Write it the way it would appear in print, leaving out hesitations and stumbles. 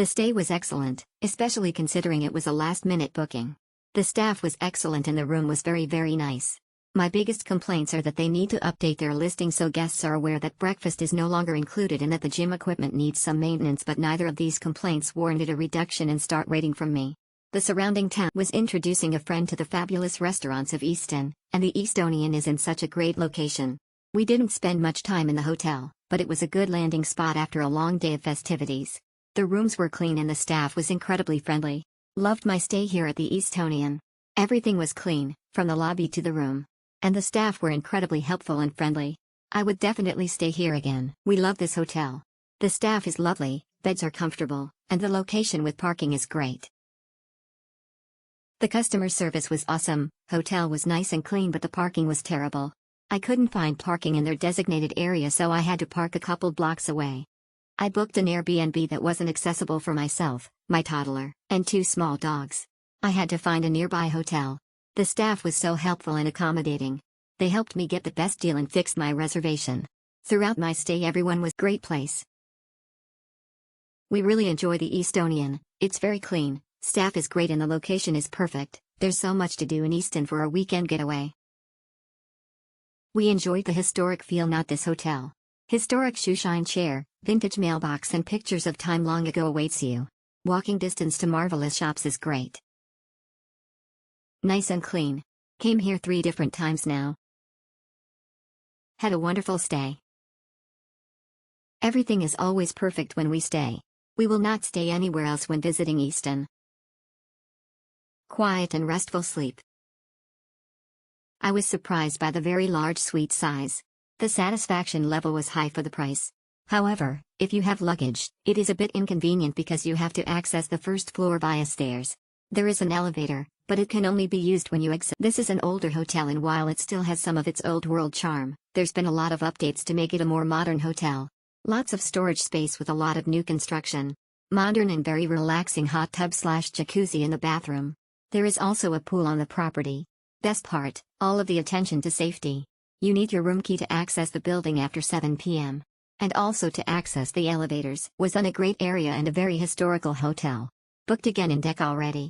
The stay was excellent, especially considering it was a last-minute booking. The staff was excellent and the room was very nice. My biggest complaints are that they need to update their listing so guests are aware that breakfast is no longer included and that the gym equipment needs some maintenance, but neither of these complaints warranted a reduction in start rating from me. The surrounding town was introducing a friend to the fabulous restaurants of Easton, and the Eastonian is in such a great location. We didn't spend much time in the hotel, but it was a good landing spot after a long day of festivities. The rooms were clean and the staff was incredibly friendly. Loved my stay here at the Eastonian. Everything was clean, from the lobby to the room. And the staff were incredibly helpful and friendly. I would definitely stay here again. We love this hotel. The staff is lovely, beds are comfortable, and the location with parking is great. The customer service was awesome, hotel was nice and clean, but the parking was terrible. I couldn't find parking in their designated area, so I had to park a couple blocks away. I booked an Airbnb that wasn't accessible for myself, my toddler, and 2 small dogs. I had to find a nearby hotel. The staff was so helpful and accommodating. They helped me get the best deal and fixed my reservation. Throughout my stay everyone was a great place. We really enjoy the Eastonian. It's very clean, staff is great and the location is perfect. There's so much to do in Easton for a weekend getaway. We enjoyed the historic feel, not this hotel. Historic shoeshine chair, vintage mailbox and pictures of time long ago awaits you. Walking distance to marvelous shops is great. Nice and clean. Came here 3 different times now. Had a wonderful stay. Everything is always perfect when we stay. We will not stay anywhere else when visiting Easton. Quiet and restful sleep. I was surprised by the very large suite size. The satisfaction level was high for the price. However, if you have luggage, it is a bit inconvenient because you have to access the first floor via stairs. There is an elevator, but it can only be used when you exit. This is an older hotel, and while it still has some of its old world charm, there's been a lot of updates to make it a more modern hotel. Lots of storage space with a lot of new construction. Modern and very relaxing hot tub/jacuzzi in the bathroom. There is also a pool on the property. Best part, all of the attention to safety. You need your room key to access the building after 7 p.m. And also to access the elevators. Was in a great area and a very historical hotel. Booked again in deck already.